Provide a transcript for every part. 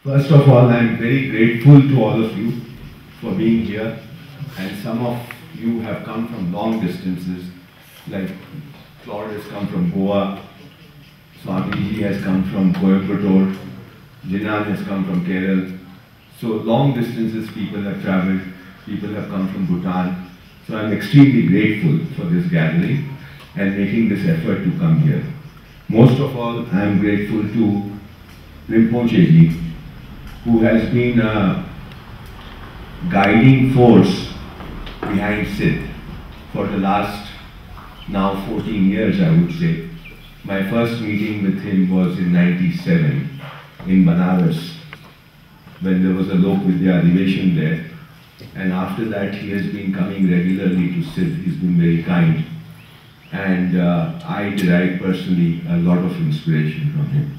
First of all, I am very grateful to all of you for being here, and some of you have come from long distances, like Claude has come from Goa, Swamiji has come from Coimbatore, Jinan has come from Kerala. So long distances people have traveled, people have come from Bhutan. So I am extremely grateful for this gathering and making this effort to come here. Most of all, I am grateful to Rinpoche Ji, who has been a guiding force behind Siddh for the last now 14 years, I would say. My first meeting with him was in '97 in Banaras, when there was a Lok Vidya Adhiveshan there. And after that, he has been coming regularly to Siddh. He's been very kind. And I derive personally a lot of inspiration from him.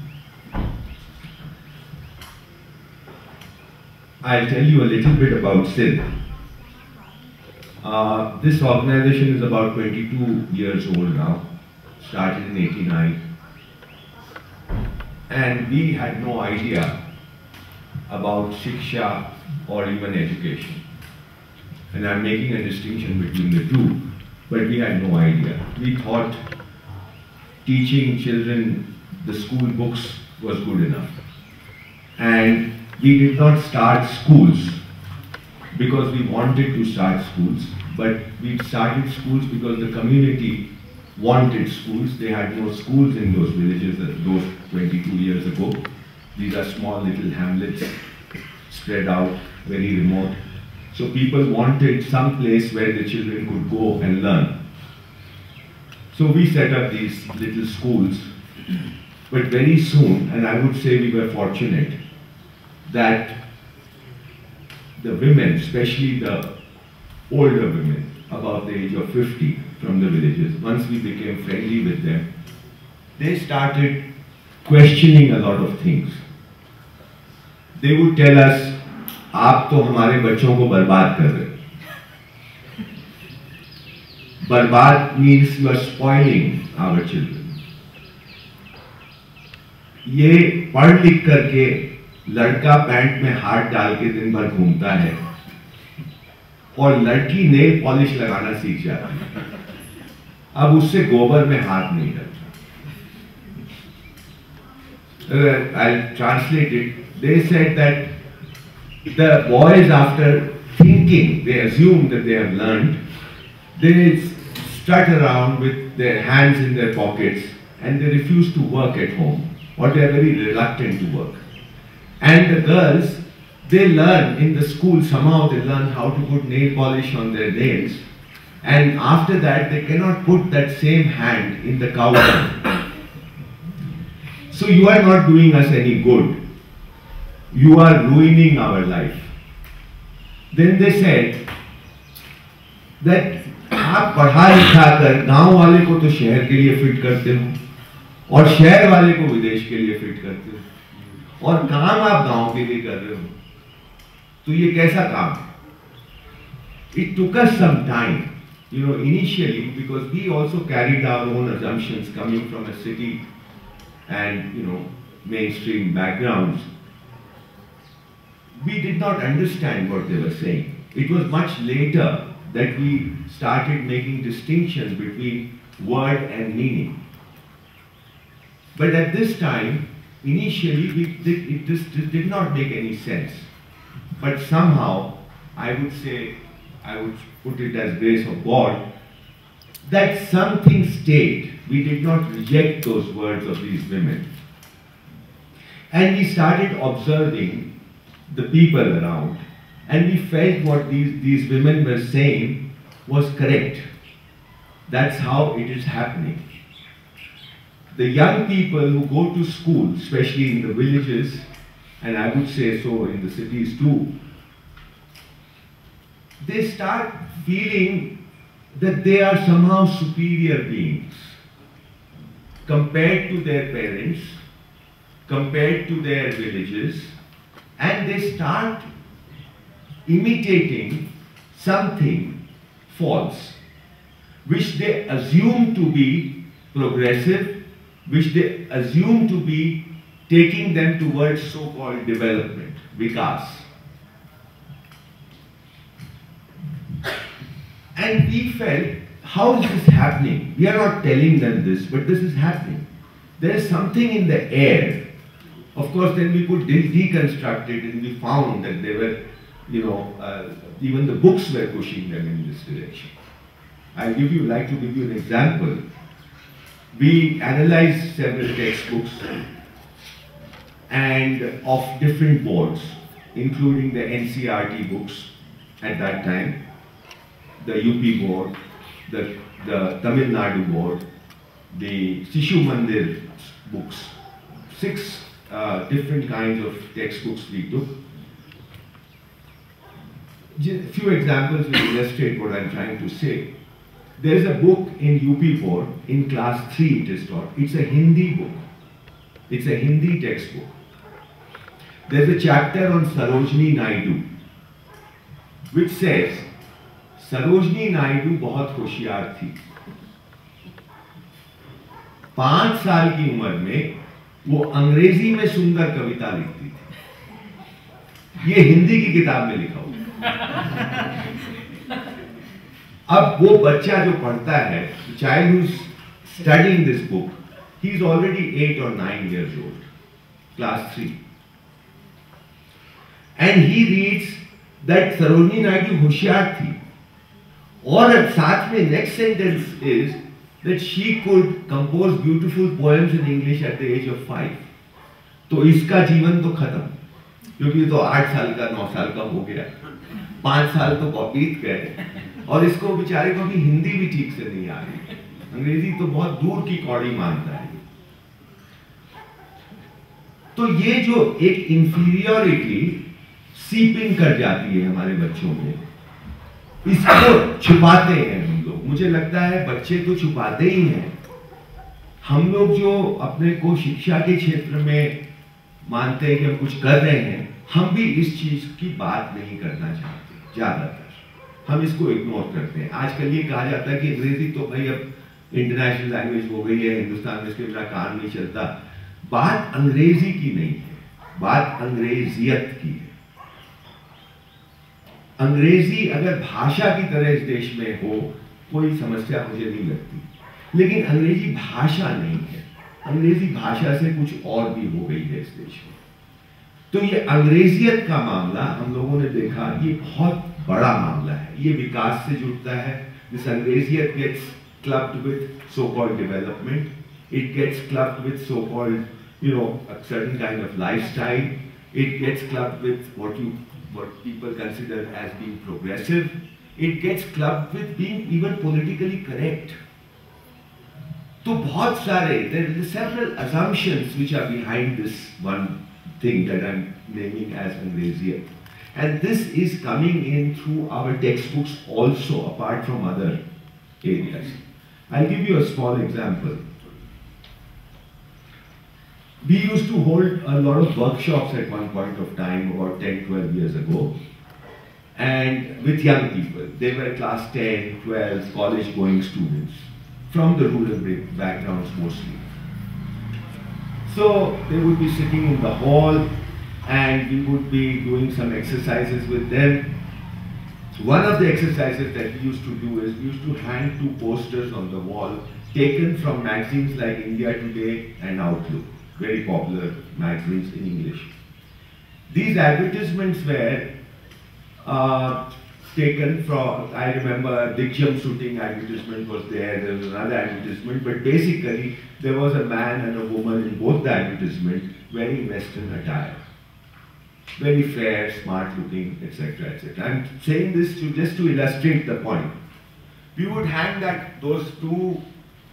I'll tell you a little bit about Siddh. This organization is about 22 years old now, started in '89. And we had no idea about Shiksha or even education. And I'm making a distinction between the two, but we had no idea. We thought teaching children the school books was good enough. And we did not start schools because we wanted to start schools, but we started schools because the community wanted schools. They had no schools in those villages those 22 years ago. These are small little hamlets spread out, very remote. So people wanted some place where the children could go and learn. So we set up these little schools, but very soon, and I would say we were fortunate, that the women, especially the older women, above the age of 50 from the villages, once we became friendly with them, they started questioning a lot of things. They would tell us, आप तो हमारे बच्चों को बर्बाद कर रहे हो. बर्बाद means you are spoiling our children. ये पढ़ लिख करके लड़का पैंट में हाथ डाल के दिन भर घूमता है और लड़की नेल पॉलिश लगाना सीख जाती है. अब उससे गोबर में हाथ नहीं डलता. I'll translate it. They said that the boys, after thinking, they assume that they have learned, they strut around with their hands in their pockets and they refuse to work at home, or they are very reluctant to work. And the girls, they learn in the school, somehow they learn how to put nail polish on their nails, and after that they cannot put that same hand in the cow dung. So you are not doing us any good. You are ruining our life. Then they said that आप पढ़ा लिखा कर गांव वाले को तो शहर के लिए फिट करते हो और शहर वाले को विदेश के लिए फिट करते हो और काम आप गांव के लिए कर रहे हो, तो ये कैसा काम है? It took us some time, initially, because we also carried our own assumptions coming from a city and mainstream backgrounds. We did not understand what they were saying. It was much later that we started making distinctions between word and meaning. But at this time, initially, this did not make any sense. But somehow, I would put it as grace of God, that something stayed. We did not reject those words of these women. And we started observing the people around, and we felt what these women were saying was correct. That's how it is happening. The young people who go to school, especially in the villages, and I would say so in the cities too, they start feeling that they are somehow superior beings compared to their parents, compared to their villages, and they start imitating something false, which they assume to be progressive, which they assume to be taking them towards so-called development, vikas. And we felt, how is this happening? We are not telling them this, but this is happening. There is something in the air. Of course, then we could deconstruct it, and we found that they were, even the books were pushing them in this direction. I'd like to give you an example. We analyzed several textbooks and of different boards, including the NCERT books at that time, the UP board, the Tamil Nadu board, the Sishu Mandir books, 6 different kinds of textbooks we took. A few examples will illustrate what I'm trying to say. There is a book in UP board, in class 3 it is taught. It's a Hindi book. It's a Hindi textbook. There's a chapter on Sarojini Naidu, which says, Sarojini Naidu बहुत होशियार थी। 5 साल की उम्र में वो अंग्रेजी में सुंदर कविता लिखती थी। ये हिंदी की किताब में लिखा हुआ। अब वो बच्चा जो पढ़ता है, the child who's studying this book, he is already 8 or 9 years old, class 3, and he reads that Sarojini Naidu होशियार थी, और साथ में next sentence is that she could compose beautiful poems in English at the age of 5. तो इसका जीवन तो खत्म, क्योंकि तो 8 साल का 9 साल का हो गया, 5 साल तो बीत गए, और इसको बेचारे को भी हिंदी भी ठीक से नहीं आ रही, अंग्रेजी तो बहुत दूर की कौड़ी मानता है। तो ये जो एक इंफीरियरिटी सीपिंग कर जाती है हमारे बच्चों में, इसको छुपाते हैं हम लोग। मुझे लगता है बच्चे तो छुपाते ही हैं। हम लोग जो अपने को शिक्षा के क्षेत्र में मानते हैं कि हम कुछ कर रहे हैं, हम भी इस चीज की बात नहीं करना चाहते। ज्यादातर हम इसको इग्नोर करते हैं। आजकल ये कहा जाता है कि अंग्रेजी तो भाई अब इंटरनेशनल लैंग्वेज हो गई है, हिंदुस्तान में इसके बिना काम नहीं चलता। बात अंग्रेजी की नहीं है, बात अंग्रेजियत की है। अंग्रेजी अगर भाषा की तरह इस देश में हो, कोई समस्या मुझे नहीं लगती, लेकिन अंग्रेजी भाषा नहीं है। अंग्रेजी भाषा से कुछ और भी हो गई है इस देश में। तो ये अंग्रेजियत का मामला हम लोगों ने देखा, ये बहुत बड़ा मामला है। ये विकास से जुड़ता है। दिस अंग्रेजियत gets clubbed with so called development, it gets clubbed with so called a certain kind of lifestyle, it gets clubbed with what people consider as being progressive, it gets clubbed with being even politically correct. तो बहुत सारे, there are several assumptions which are behind this one thing that I'm naming as Angreziyat. And this is coming in through our textbooks also, apart from other areas. I'll give you a small example. We used to hold a lot of workshops at one point of time, about 10-12 years ago, and with young people. They were class 10, 12, college-going students from the rural backgrounds mostly. So they would be sitting in the hall, and we would be doing some exercises with them. One of the exercises that we used to do is we used to hang 2 posters on the wall taken from magazines like India Today and Outlook, very popular magazines in English. These advertisements were taken from, I remember Dick jumpsuiting advertisement was there was another advertisement, but basically there was a man and a woman in both the advertisement wearing Western attire. Very fair, smart looking, etc., etc. I'm saying this just to illustrate the point. We would hang those 2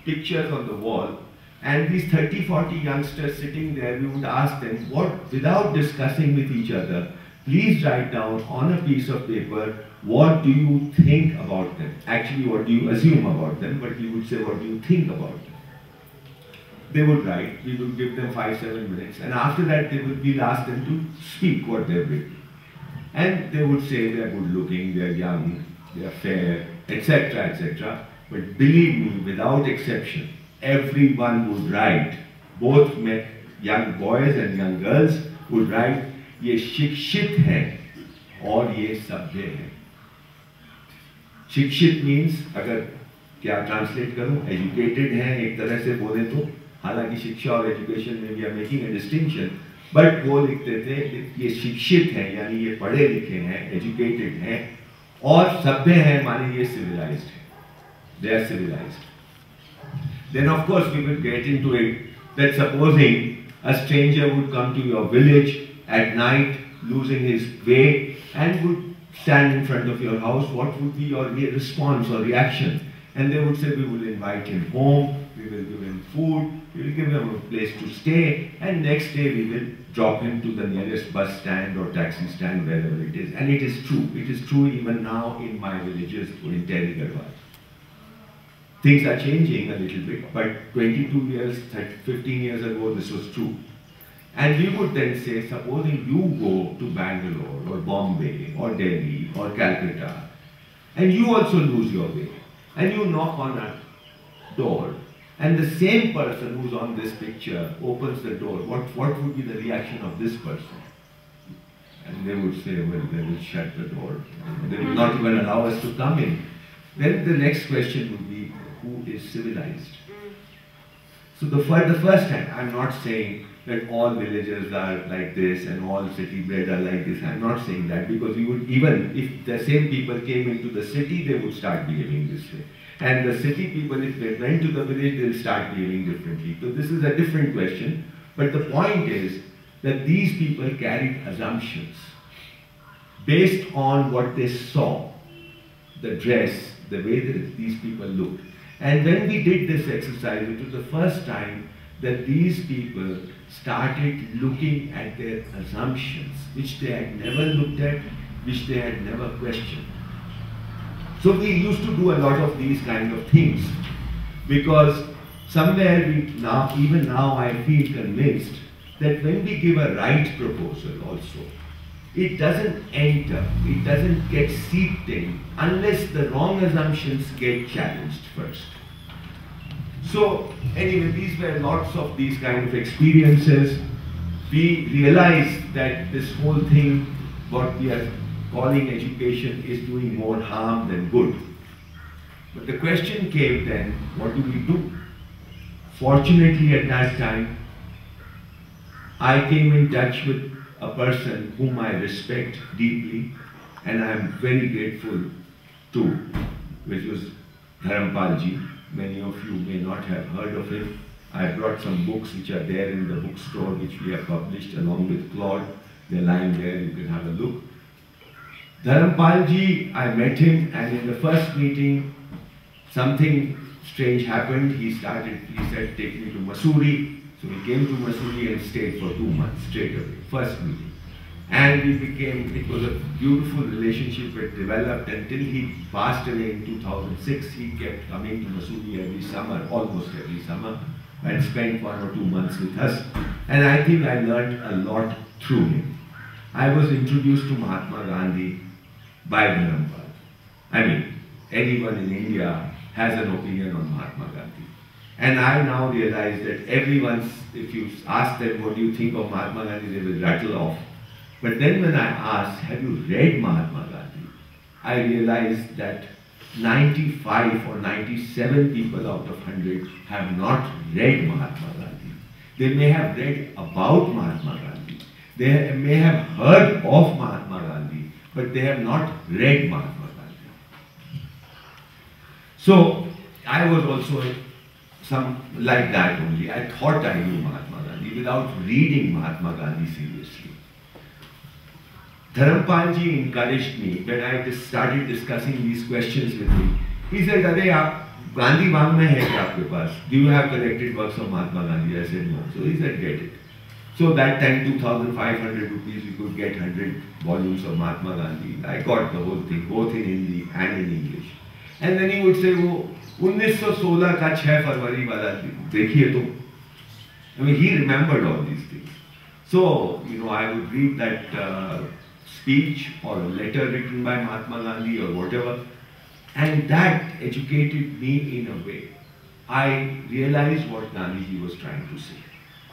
pictures on the wall, and these 30-40 youngsters sitting there, we would ask them, without discussing with each other, please write down on a piece of paper, what do you think about them? Actually, what do you assume about them? But we would say, what do you think about them? They would write, we would give them 5-7 minutes, and after that we'll ask them to speak what they've written. And they would say they're good looking, they're young, they're fair, etc., etc. But believe me, without exception, everyone would write, both men, young boys and young girls would write, ये शिक्षित हैं और ये सभ्य हैं. शिक्षित means, अगर क्या ट्रांसलेट करूं, एजुकेटेड हैं एक तरह से बोले तो, हालांकि शिक्षा और एजुकेशन में भी are making a distinction, but वो लिखते थे ये शिक्षित हैं यानी ये पढ़े लिखे हैं, एजुकेटेड हैं, और सभ्य हैं माने ये civilized हैं. They are civilized. Then of course we will get into it that supposing a stranger would come to your village at night losing his way and would stand in front of your house, what would be your response or reaction? And they would say, we will invite him home, we will give him food, we will give him a place to stay, and next day we will drop him to the nearest bus stand or taxi stand, wherever it is. And it is true. It is true even now in my villages in Tehri Garhwal. Things are changing a little bit, but 22 years, 15 years ago, this was true. And we would then say, supposing you go to Bangalore or Bombay or Delhi or Calcutta, and you also lose your way, and you knock on a door, and the same person who's on this picture opens the door, what would be the reaction of this person? And they would say, well, they will shut the door. They will not even allow us to come in. Then the next question would be, who is civilized? So for the first time, I'm not saying that all villagers are like this and all city bred are like this. I'm not saying that, because you would, even if the same people came into the city, they would start behaving this way. And the city people, if they went to the village, they'll start behaving differently. So this is a different question. But the point is that these people carried assumptions based on what they saw, the dress, the way that these people looked. And when we did this exercise, it was the first time that these people started looking at their assumptions, which they had never looked at, which they had never questioned. So we used to do a lot of these kind of things, because somewhere even now I feel convinced that when we give a right proposal also, it doesn't enter, it doesn't get seeped in unless the wrong assumptions get challenged first. So anyway, these were lots of these kind of experiences. We realized that this whole thing, what we are calling education, is doing more harm than good. But the question came then, what do we do? Fortunately at that time, I came in touch with a person whom I respect deeply and I am very grateful to, which was Dharampalji. Many of you may not have heard of him. I brought some books which are there in the bookstore, which we have published along with Claude. They're lying there, you can have a look. Dharampalji, I met him, and in the first meeting, something strange happened. He said, take me to Mussoorie. So we came to Mussoorie and stayed for 2 months straight away, first meeting. And it was a beautiful relationship that developed until he passed away in 2006. He kept coming to Mussoorie every summer, almost every summer, and spent 1 or 2 months with us. And I think I learned a lot through him. I was introduced to Mahatma Gandhi by Dharampal. I mean, anyone in India has an opinion on Mahatma Gandhi. And I now realize that if you ask them what do you think of Mahatma Gandhi, they will rattle off. But then when I asked, have you read Mahatma Gandhi? I realized that 95 or 97 people out of 100 have not read Mahatma Gandhi. They may have read about Mahatma Gandhi. They may have heard of Mahatma Gandhi, but they have not read Mahatma Gandhi. So I was also like that only. I thought I knew Mahatma Gandhi without reading Mahatma Gandhi seriously. Dharampalji encouraged me when I just started discussing these questions with him. He said, "Are Gandhi Vangmay hai kya aapke paas? Do you have collected works of Mahatma Gandhi?" I said, "No." So he said, "Get it." So that time, 2,500 rupees, we could get 100 volumes of Mahatma Gandhi. I got the whole thing, both in Hindi and in English. And then he would say, "वो 1916 का 6 फरवरी वाला देखिए तो." I mean, he remembered all these things. So, I would read that speech or a letter written by Mahatma Gandhi or whatever, and that educated me in a way. I realized what Gandhiji was trying to say.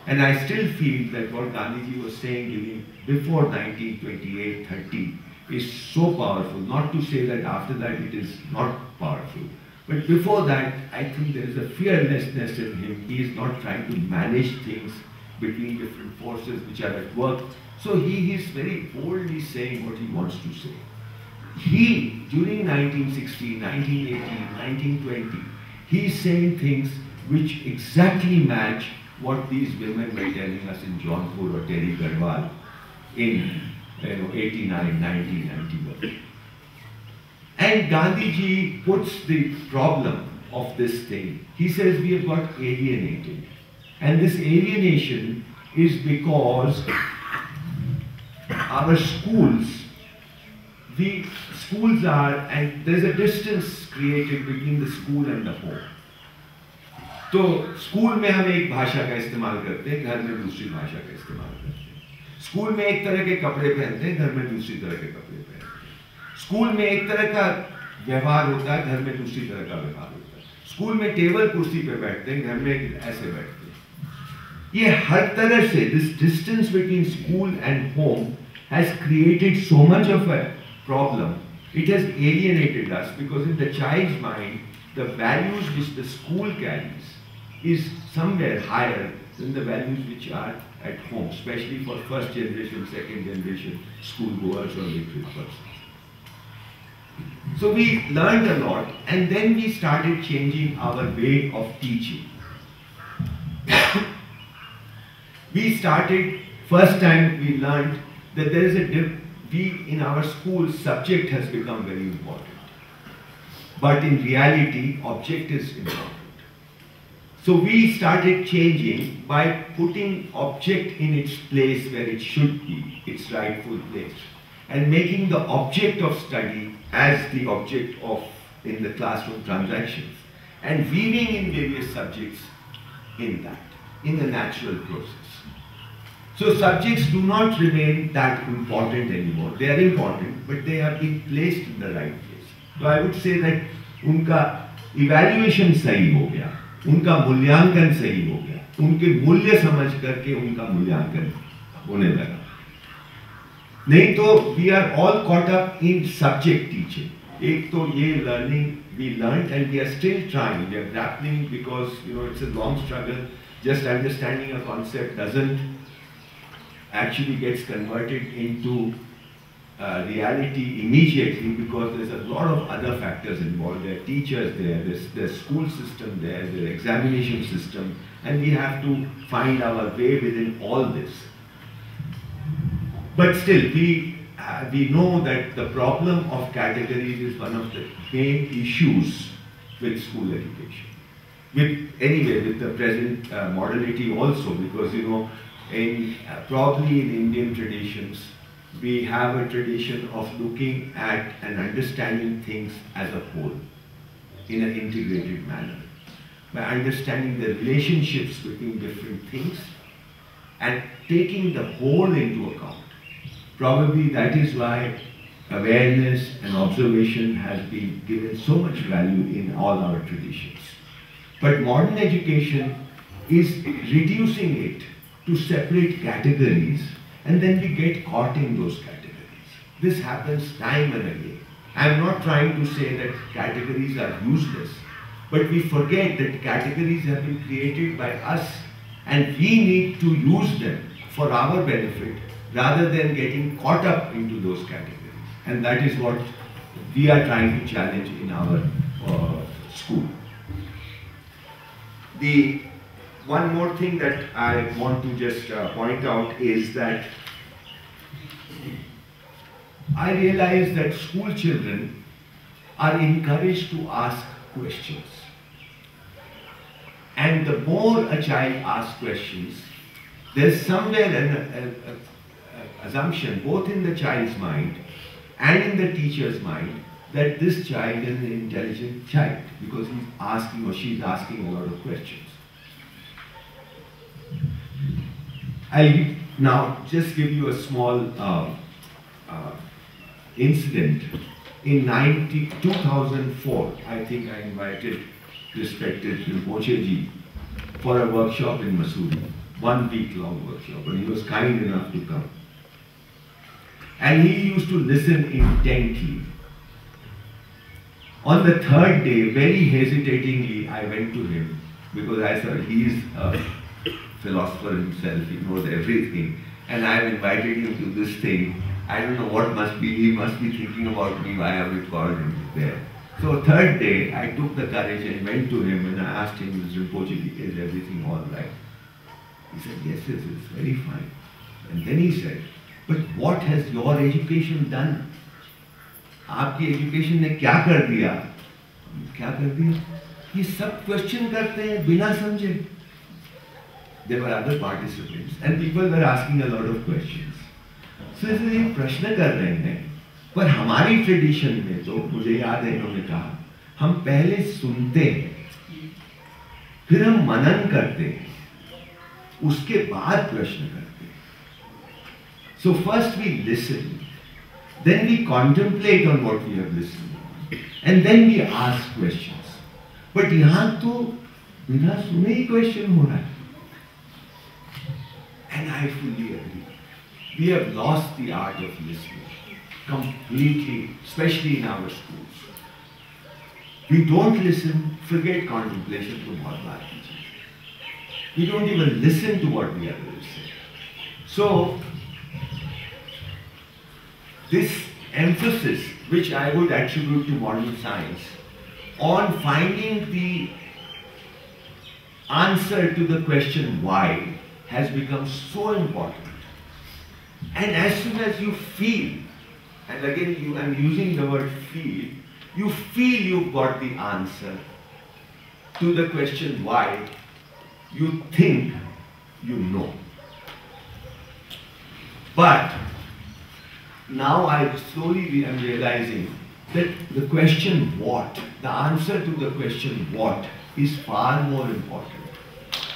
And I still feel that what Gandhiji was saying before 1928-30 is so powerful. Not to say that after that it is not powerful. But before that, I think there is a fearlessness in him. He is not trying to manage things between different forces which are at work. So he is very boldly saying what he wants to say. He, during 1916, 1918, 1920, he is saying things which exactly match what these women were telling us in Jaunpur or Terry Garhwal in 89, 90, 91. And Gandhiji puts the problem of this thing. He says we have got alienated. And this alienation is because our schools, the schools are, and there's a distance created between the school and the home. तो school में हम एक भाषा का इस्तेमाल करते हैं, घर में दूसरी भाषा का इस्तेमाल करते हैं। स्कूल में एक तरह के कपड़े पहनते हैं, घर में दूसरी तरह के कपड़े पहनते हैं। स्कूल में एक तरह का व्यवहार होता है, घर में दूसरी तरह का व्यवहार होता है। स्कूल में टेबल कुर्सी पे बैठते हैं, घर में ऐसे बैठते हैं। ये हर तरह से this distance between school and home has created so much of a problem. It has alienated us because in the child's mind, the values which the school carries is somewhere higher than the values which are at home, especially for first generation, second generation school goers or literate persons. So we learned a lot, and then we started changing our way of teaching. We started, first time we learned that there is in our school, subject has become very important. But in reality, object is important. So we started changing by putting object in its place where it should be, its rightful place, and making the object of study as the object of in the classroom transactions, and weaving in various subjects in that, in the natural process. So subjects do not remain that important anymore. They are important, but they have been placed in the right place. So I would say that उनका evaluation सही हो गया, उनका मूल्यांकन सही हो गया, उनके मूल्य समझ करके उनका मूल्यांकन होने लगा। नहीं तो we are all caught up in subject teaching. एक तो ये learning we learned and we are still trying, we are grappling because it's a long struggle. Just understanding a concept doesn't actually gets converted into reality immediately because there's a lot of other factors involved. There are teachers there, there's school system there, there's examination system, and we have to find our way within all this. But still, we know that the problem of categories is one of the main issues with school education. With the present modality also, because probably in Indian traditions, we have a tradition of looking at and understanding things as a whole in an integrated manner. By understanding the relationships between different things and taking the whole into account. Probably that is why awareness and observation has been given so much value in all our traditions. But modern education is reducing it to separate categories, and then we get caught in those categories. This happens time and again. I am not trying to say that categories are useless, but we forget that categories have been created by us and we need to use them for our benefit rather than getting caught up into those categories. And that is what we are trying to challenge in our school. One more thing that I want to just point out is that I realize that school children are encouraged to ask questions. And the more a child asks questions, there's somewhere an assumption, both in the child's mind and in the teacher's mind, that this child is an intelligent child because he's asking or she's asking a lot of questions. I'll now just give you a small incident. In 2004, I think I invited respected Rinpoche Ji for a workshop in Mussoorie. 1 week-long workshop, and he was kind enough to come. And he used to listen intently. On the third day, very hesitatingly, I went to him because I thought he is a philosopher himself, he knows everything. And I have invited him to this thing. I don't know what must be, he must be thinking about me, why have we called him there. So third day, I took the courage and went to him and I asked him, Mr. Rinpoche, is everything all right? He said, yes, it's very fine. And then he said, but what has your education done? आपकी education ने क्या कर दिया? क्या कर दिया? ये सब क्वेश्चन करते हैं बिना समझे. There were other participants and people were asking a lot of questions. So ये प्रश्न कर रहे हैं, पर हमारी ट्रेडिशन में तो मुझे याद है इन्होंने कहा, हम पहले सुनते हैं, फिर हम मनन करते हैं, उसके बाद प्रश्न करते हैं. So first we listen. Then we contemplate on what we have listened, and then we ask questions. But यहाँ तो बिना सुने ही question हो रहा है. And I fully agree. We have lost the art of listening completely, especially in our schools. We don't listen, forget contemplation to बहुत बात कीजिए. We don't even listen to what the other is saying. So, this emphasis, which I would attribute to modern science, on finding the answer to the question why, has become so important. And as soon as you feel, and again I'm using the word feel, you feel you've got the answer to the question why, you think you know. But now I slowly am realizing that the question what, the answer to the question what is far more important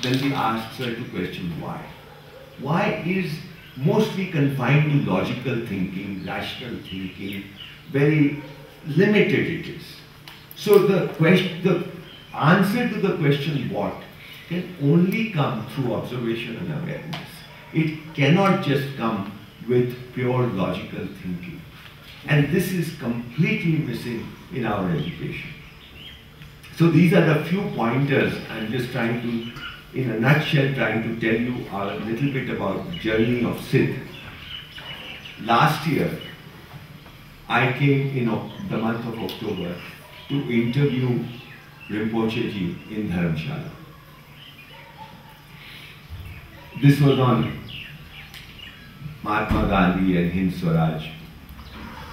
than the answer to question why. Why is mostly confined to logical thinking, rational thinking, very limited it is. So the answer to the question what can only come through observation and awareness. It cannot just come with pure logical thinking. And this is completely missing in our education. So these are the few pointers I'm just trying to, in a nutshell, trying to tell you a little bit about the journey of Siddh. Last year, I came in the month of October to interview Rinpoche Ji in Dharamshala. This was on Mahatma Gandhi and Hind Swaraj.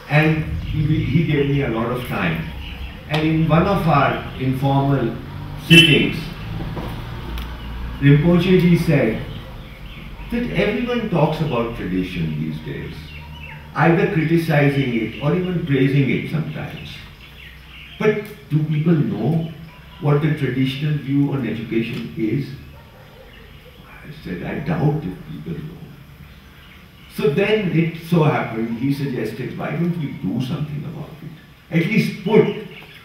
And he gave me a lot of time. And in one of our informal sittings, Rinpoche Ji said that everyone talks about tradition these days, either criticizing it or even praising it sometimes. But do people know what the traditional view on education is? I said, I doubt if people know. So then it so happened, he suggested, why don't we do something about it? At least put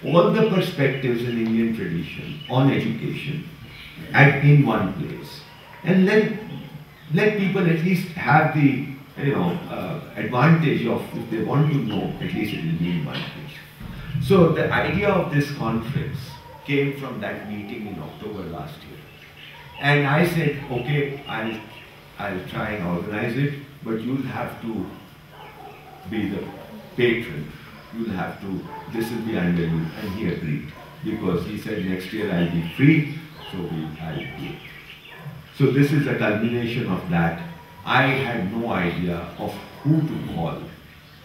all the perspectives in Indian tradition on education in one place. And let people at least have the advantage of, if they want to know, at least it will be in one place. So the idea of this conference came from that meeting in October last year. And I said, okay, I'll try and organize it, but you'll have to be the patron. You'll have to, this will be under you. And he agreed, because he said next year I'll be free, so I'll do it. So this is a culmination of that. I had no idea of who to call.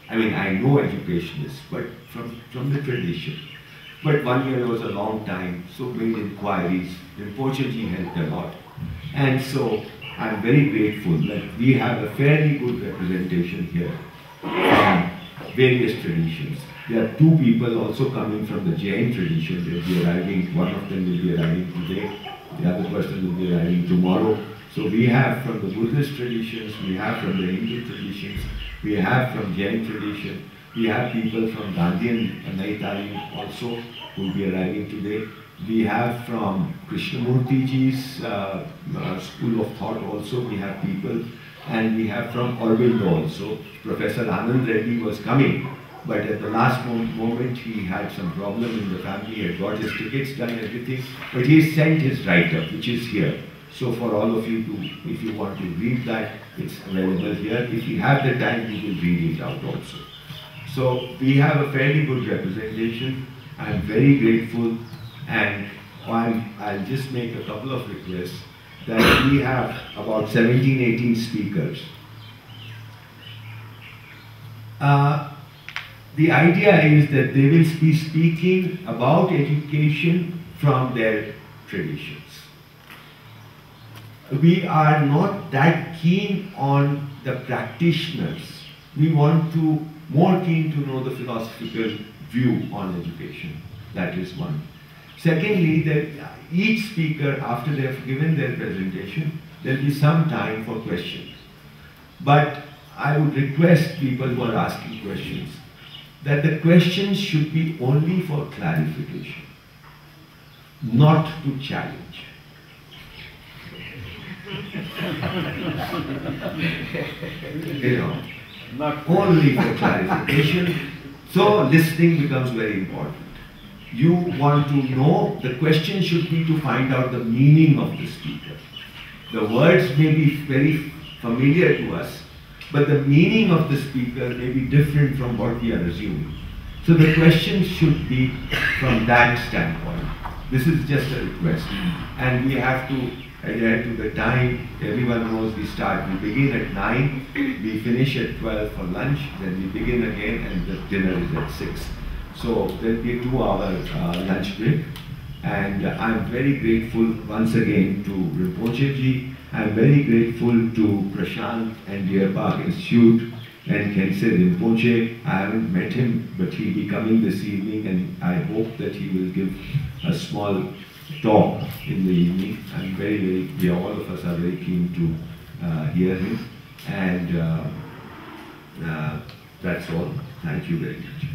I mean, I know educationists, but from the tradition. But 1 year was a long time, so made inquiries. Rinpoche Ji helped a lot. And so I'm very grateful that we have a fairly good representation here from various traditions. There are 2 people also coming from the Jain tradition. They'll be arriving, one of them will be arriving today, the other person will be arriving tomorrow. So we have from the Buddhist traditions, we have from the Hindu traditions, we have from Jain tradition, we have people from Gandhian and Naitali also who will be arriving today. We have from Krishnamurti ji's school of thought also, we have people, and we have from Aurobindo also. Professor Anand Reddy was coming, but at the last moment he had some problem in the family, he had got his tickets done, everything, but he sent his write-up, which is here. So for all of you to, if you want to read that, it's available here. If you have the time, you will read it out also. So we have a fairly good representation. I'm very grateful, and I'll just make a couple of requests that we have about 17, 18 speakers. The idea is that they will be speaking about education from their traditions. We are not that keen on the practitioners. We want to more keen to know the philosophical view on education. That is one. Secondly, that each speaker, after they have given their presentation, there will be some time for questions. But I would request people who are asking questions that the questions should be only for clarification, not to challenge. You know, not only for clarification. So listening becomes very important. You want to know, the question should be to find out the meaning of the speaker. The words may be very familiar to us, but the meaning of the speaker may be different from what we are assuming. So the questions should be from that standpoint. This is just a request. And we have to adhere to the time. Everyone knows we start. We begin at 9, we finish at 12 for lunch, then we begin again, and the dinner is at 6. So there will be a 2-hour lunch break. And I'm very grateful once again to Rinpoche ji. I'm very grateful to Prashant and Deer Park Institute and Khyentse Rinpoche. I haven't met him, but he'll be coming this evening, and I hope that he will give a small talk in the evening. I'm very, all of us are very keen to hear him. And that's all. Thank you very much.